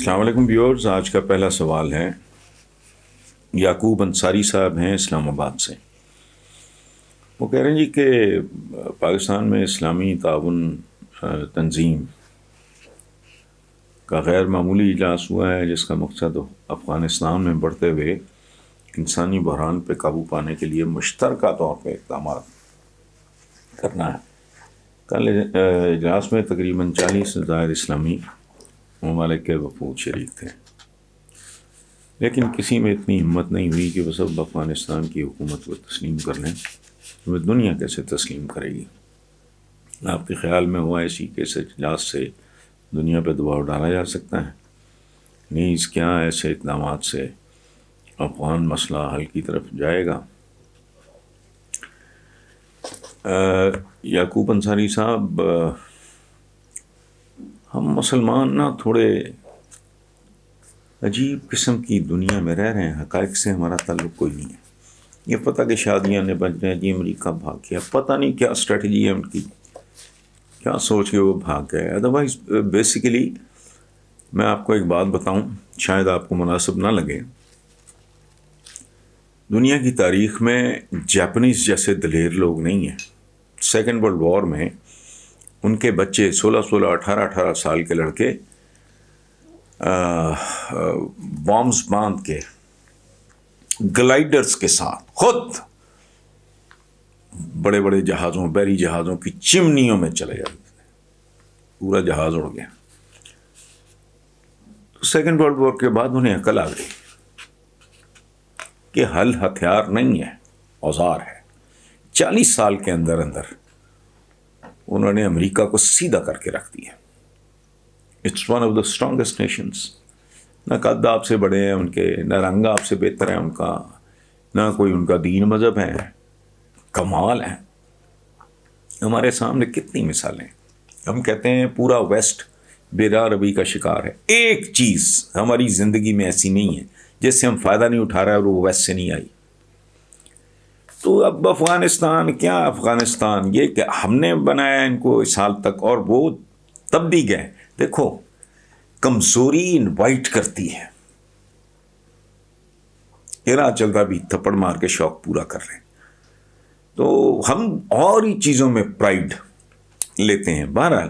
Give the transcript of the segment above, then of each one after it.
السلام علیکم ویورز، آج کا پہلا سوال ہے یعقوب انصاری صاحب ہیں اسلام آباد سے۔ وہ کہہ رہے ہیں جی کہ پاکستان میں اسلامی تعاون تنظیم کا غیر معمولی اجلاس ہوا ہے، جس کا مقصد افغانستان میں بڑھتے ہوئے انسانی بحران پہ قابو پانے کے لیے مشترکہ طور پہ اقدامات کرنا ہے۔ کل اجلاس میں تقریباً 40 سے زائد اسلامی ممالک کے وفود شریک تھے، لیکن کسی میں اتنی ہمت نہیں ہوئی کہ وہ سب افغانستان کی حکومت کو تسلیم کر لیں۔ وہ دنیا کیسے تسلیم کرے گی؟ آپ کے خیال میں ہوا ایسی کہ اس اجلاس سے دنیا پہ دباؤ ڈالا جا سکتا ہے؟ نیز کیا ایسے اقدامات سے افغان مسئلہ حل کی طرف جائے گا؟ یعقوب انصاری صاحب، ہم مسلمان نا تھوڑے عجیب قسم کی دنیا میں رہ رہے ہیں، حقائق سے ہمارا تعلق کوئی نہیں ہے۔ یہ پتہ کہ شادیاں نے بج رہے ہیں جی، امریکہ بھاگ گیا، پتہ نہیں کیا اسٹریٹجی ہے ان کی، کیا سوچ کے وہ بھاگ گئے۔ ادروائز بیسیکلی میں آپ کو ایک بات بتاؤں، شاید آپ کو مناسب نہ لگے، دنیا کی تاریخ میں جاپنیز جیسے دلیر لوگ نہیں ہیں۔ سیکنڈ ورلڈ وار میں ان کے بچے 16 18 سال کے لڑکے بامز باندھ کے گلائڈرز کے ساتھ خود بڑے بڑے جہازوں، بحری جہازوں کی چمنیوں میں چلے جاتے تھے، پورا جہاز اڑ گیا۔ سیکنڈ ورلڈ وار کے بعد انہیں عقل آ گئی کہ حل ہتھیار نہیں ہے، اوزار ہے۔ 40 سال کے اندر انہوں نے امریکہ کو سیدھا کر کے رکھ دیا۔ It's one of the strongest nations. نہ قد آپ سے بڑے ہیں ان کے، نہ رنگ آپ سے بہتر ہے ان کا، نہ کوئی ان کا دین مذہب ہے، کمال ہے۔ ہمارے سامنے کتنی مثالیں، ہم کہتے ہیں پورا ویسٹ بے راہ روی کا شکار ہے، ایک چیز ہماری زندگی میں ایسی نہیں ہے جس سے ہم فائدہ نہیں اٹھا رہے اور وہ ویسٹ سے نہیں آئی۔ تو اب افغانستان کیا افغانستان، یہ کہ ہم نے بنایا ان کو اس حال تک، اور وہ تب بھی گئے۔ دیکھو، کمزوری انوائٹ کرتی ہے، راہ چلتا بھی تھپڑ مار کے شوق پورا کر رہے ہیں، تو ہم اور ہی چیزوں میں پرائیڈ لیتے ہیں۔ بہرحال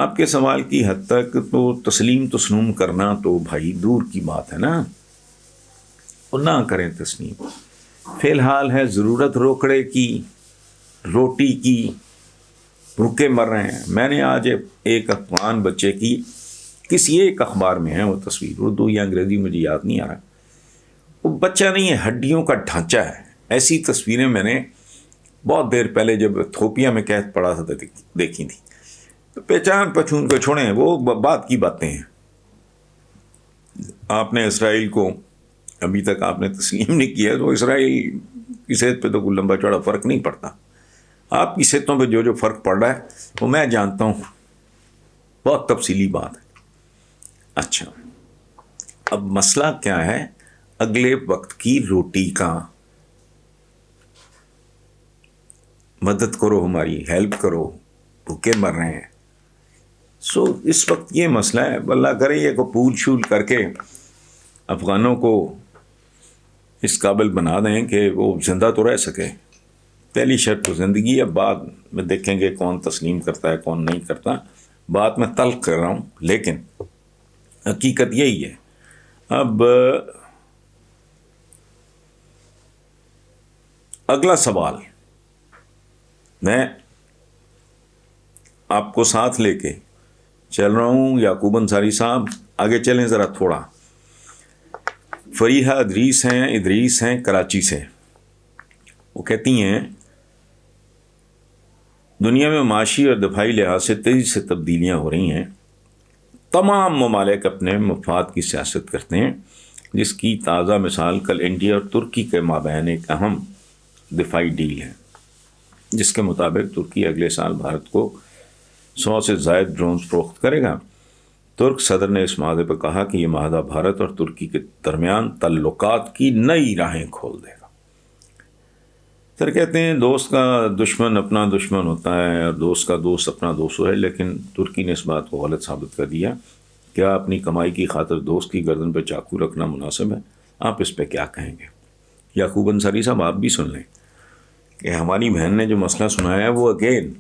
آپ کے سوال کی حد تک تو تسلیم تسلیم کرنا تو بھائی دور کی بات ہے نا، وہ نہ کریں تسلیم۔ فی الحال ہے ضرورت روکڑے کی، روٹی کی، بھوکے مر رہے ہیں۔ میں نے آج ایک افغان بچے کی، کسی ایک اخبار میں ہے وہ تصویر، اردو یا انگریزی مجھے یاد نہیں آ رہا، وہ بچہ نہیں ہے، ہڈیوں کا ڈھانچہ ہے۔ ایسی تصویریں میں نے بہت دیر پہلے جب ایتھوپیا میں قحط پڑا تھا دیکھی تھی۔ تو پہچان پچھون کو چھوڑیں، وہ بات کی باتیں ہیں۔ آپ نے اسرائیل کو ابھی تک آپ نے تسلیم نہیں کیا، تو اسرائیل کی صحت پہ تو کوئی لمبا چوڑا فرق نہیں پڑتا۔ آپ کی صحتوں پہ جو فرق پڑ رہا ہے وہ میں جانتا ہوں، بہت تفصیلی بات ہے۔ اچھا، اب مسئلہ کیا ہے؟ اگلے وقت کی روٹی کا، مدد کرو، ہماری ہیلپ کرو، بھوکے مر رہے ہیں۔ سو اس وقت یہ مسئلہ ہے، اللہ کرے یہ کو پول شول کر کے افغانوں کو اس قابل بنا دیں کہ وہ زندہ تو رہ سکے۔ پہلی شرط تو زندگی ہے، بعد میں دیکھیں گے کون تسلیم کرتا ہے کون نہیں کرتا۔ بات میں تلخ کر رہا ہوں، لیکن حقیقت یہی ہے۔ اب اگلا سوال میں آپ کو ساتھ لے کے چل رہا ہوں۔ یعقوب انصاری صاحب آگے چلیں ذرا تھوڑا۔ فریحہ ادریس ہیں کراچی سے، وہ کہتی ہیں دنیا میں معاشی اور دفاعی لحاظ سے تیزی سے تبدیلیاں ہو رہی ہیں، تمام ممالک اپنے مفاد کی سیاست کرتے ہیں، جس کی تازہ مثال کل انڈیا اور ترکی کے مابین ایک اہم دفاعی ڈیل ہے، جس کے مطابق ترکی اگلے سال بھارت کو 100 سے زائد ڈرونز فروخت کرے گا۔ ترک صدر نے اس معاہدے پر کہا کہ یہ معاہدہ بھارت اور ترکی کے درمیان تعلقات کی نئی راہیں کھول دے گا۔ پھر کہتے ہیں دوست کا دشمن اپنا دشمن ہوتا ہے اور دوست کا دوست اپنا دوست ہے، لیکن ترکی نے اس بات کو غلط ثابت کر دیا۔ کیا اپنی کمائی کی خاطر دوست کی گردن پہ چاقو رکھنا مناسب ہے؟ آپ اس پہ کیا کہیں گے؟ یعقوب انصاری صاحب آپ بھی سن لیں کہ ہماری بہن نے جو مسئلہ سنایا ہے وہ اگین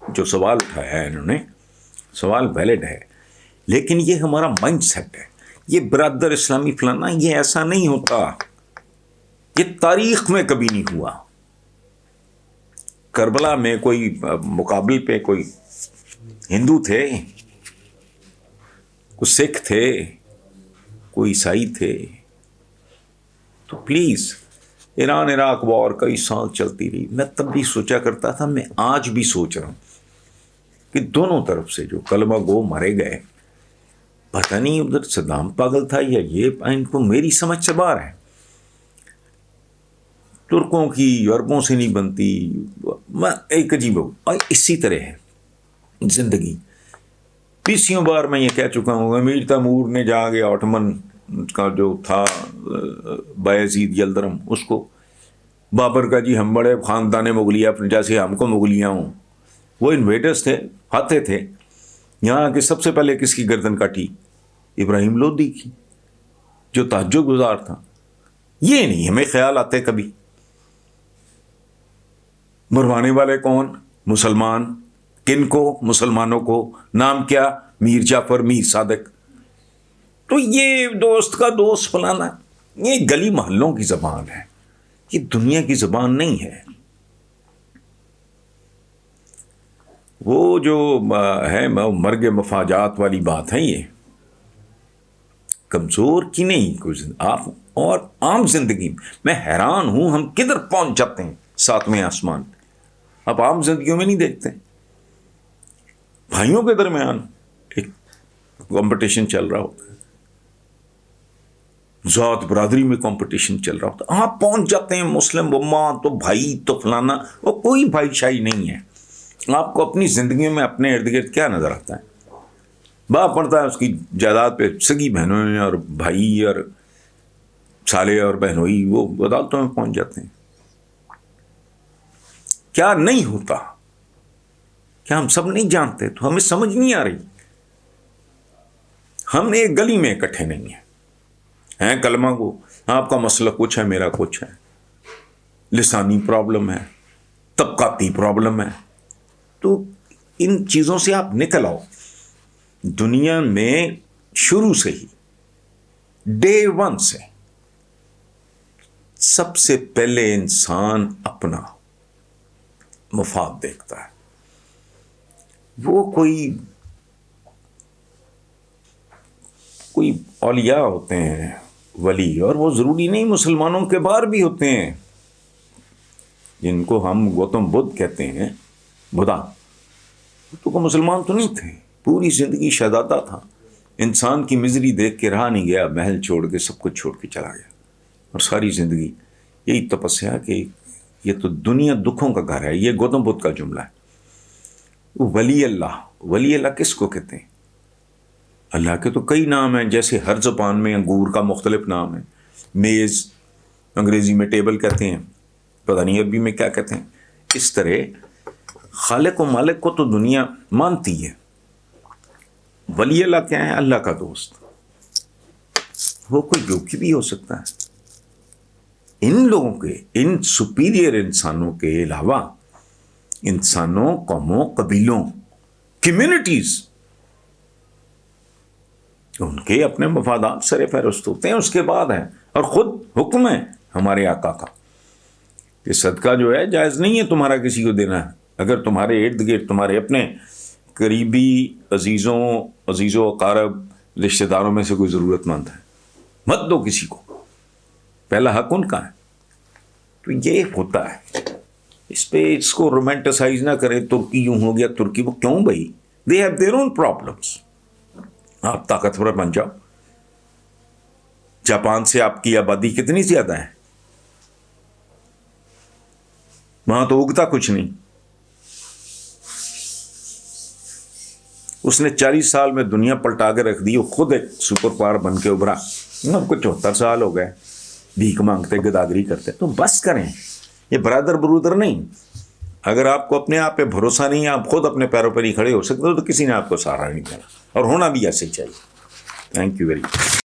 جو سوال اٹھایا ہے انہوں نے سوال ویلڈ ہے، لیکن یہ ہمارا مائنڈ سیٹ ہے. یہ برادر اسلامی فلانا یہ ایسا نہیں ہوتا، یہ تاریخ میں کبھی نہیں ہوا. کربلا میں کوئی مقابل پہ کوئی ہندو تھے، کوئی سکھ تھے، کوئی عیسائی تھے. تو پلیز، ایران عراق وار کئی سال چلتی رہی. میں تب بھی سوچا کرتا تھا، میں آج بھی سوچ رہا ہوں کہ دونوں طرف سے جو کلمہ گو مارے گئے، پتہ نہیں ادھر صدام پاگل تھا یا یہ، ان کو میری سمجھ سے باہر ہے. ترکوں کی یورپوں سے نہیں بنتی. میں ایک عجیب ہوں. اور اسی طرح ہے زندگی. 20 بار میں یہ کہہ چکا ہوں، امیر تیمور نے جا کے آٹمن کا جو تھا بایزید یلدرم، اس کو بابر کا جی ہم بڑے خاندان مغلیہ جیسے ہم کو مغلیہ ہوں. وہ انویڈرز تھے، آتے تھے یہاں کے. سب سے پہلے کس کی گردن کاٹی؟ ابراہیم لودھی کی، جو تہجد گزار تھا. یہ نہیں ہمیں خیال آتے کبھی. مروانے والے کون؟ مسلمان. کن کو؟ مسلمانوں کو. نام کیا؟ میر جعفر، میر صادق. تو یہ دوست کا دوست فلانا، یہ گلی محلوں کی زبان ہے، یہ دنیا کی زبان نہیں ہے. وہ جو ہے مرگ مفاجات والی بات ہے، یہ کمزور کی نہیں کچھ. آپ اور عام زندگی میں حیران ہوں ہم کدھر پہنچ جاتے ہیں 7ویں آسمان. آپ عام زندگیوں میں نہیں دیکھتے بھائیوں کے درمیان ایک کمپٹیشن چل رہا ہوتا ہے، ذات برادری میں کمپٹیشن چل رہا ہوتا ہے. آپ پہنچ جاتے ہیں مسلم امہ تو بھائی تو فلانا. وہ کوئی بھائی شاہی نہیں ہے. آپ کو اپنی زندگی میں اپنے ارد گرد کیا نظر آتا ہے؟ باپ پڑتا ہے اس کی جائیداد پہ سگی بہنوں اور بھائی اور سالے اور بہنوئی وہ عدالتوں میں پہنچ جاتے ہیں. کیا نہیں ہوتا؟ کیا ہم سب نہیں جانتے؟ تو ہمیں سمجھ نہیں آ رہی. ہم ایک گلی میں اکٹھے نہیں ہیں کلمہ کو. آپ کا مسئلہ کچھ ہے، میرا کچھ ہے. لسانی پرابلم ہے، طبقاتی پرابلم ہے. تو ان چیزوں سے آپ نکل آؤ. دنیا میں شروع سے ہی ڈے 1 سے سب سے پہلے انسان اپنا مفاد دیکھتا ہے. وہ کوئی اولیاء ہوتے ہیں ولی، اور وہ ضروری نہیں مسلمانوں کے باہر بھی ہوتے ہیں، جن کو ہم گوتم بدھ کہتے ہیں، بدھا. تو وہ مسلمان تو نہیں تھے، پوری زندگی شہزادہ تھا. انسان کی مزری دیکھ کے رہا نہیں گیا، محل چھوڑ کے سب کچھ چھوڑ کے چلا گیا. اور ساری زندگی یہی تپسیا کہ یہ تو دنیا دکھوں کا گھر ہے. یہ گوتم بدھ کا جملہ ہے. ولی اللہ، ولی اللہ کس کو کہتے ہیں؟ اللہ کے تو کئی نام ہیں، جیسے ہر زبان میں انگور کا مختلف نام ہے. میز انگریزی میں ٹیبل کہتے ہیں، پتہ نہیں عربی میں کیا کہتے ہیں. اس طرح خالق و مالک کو تو دنیا مانتی ہے. ولی اللہ کیا ہے؟ اللہ کا دوست. وہ کوئی یوگی بھی ہو سکتا ہے. ان لوگوں کے، ان سپیریئر انسانوں کے علاوہ انسانوں، قوموں، قبیلوں، کمیونٹیز، ان کے اپنے مفادات سر فہرست ہوتے ہیں. اس کے بعد ہیں، اور خود حکم ہے ہمارے آقا کا کہ صدقہ جو ہے جائز نہیں ہے تمہارا کسی کو دینا ہے. اگر تمہارے ارد گرد تمہارے اپنے قریبی عزیز و اقارب رشتہ داروں میں سے کوئی ضرورت مند ہے، مت دو کسی کو. پہلا حق ان کا ہے. تو یہ ہوتا ہے. اس کو رومانٹسائز نہ کریں. ترکی یوں ہو گیا، ترکی وہ کیوں بھائی؟ They have their own problems. آپ طاقتور بن جاؤ. جاپان سے آپ کی آبادی کتنی زیادہ ہے، وہاں تو اگتا کچھ نہیں. اس نے 40 سال میں دنیا پلٹا کے رکھ دی. وہ خود ایک سپر پاور بن کے ابھرا. اب کو 74 سال ہو گئے، بھیک مانگتے، گداگری کرتے. تو بس کریں. یہ برادر برودر نہیں. اگر آپ کو اپنے آپ پہ بھروسہ نہیں ہے، آپ خود اپنے پیروں پر ہی کھڑے ہو سکتے ہو، تو کسی نے آپ کو سہارا نہیں دینا، اور ہونا بھی ایسے ہی چاہیے. Thank you very much.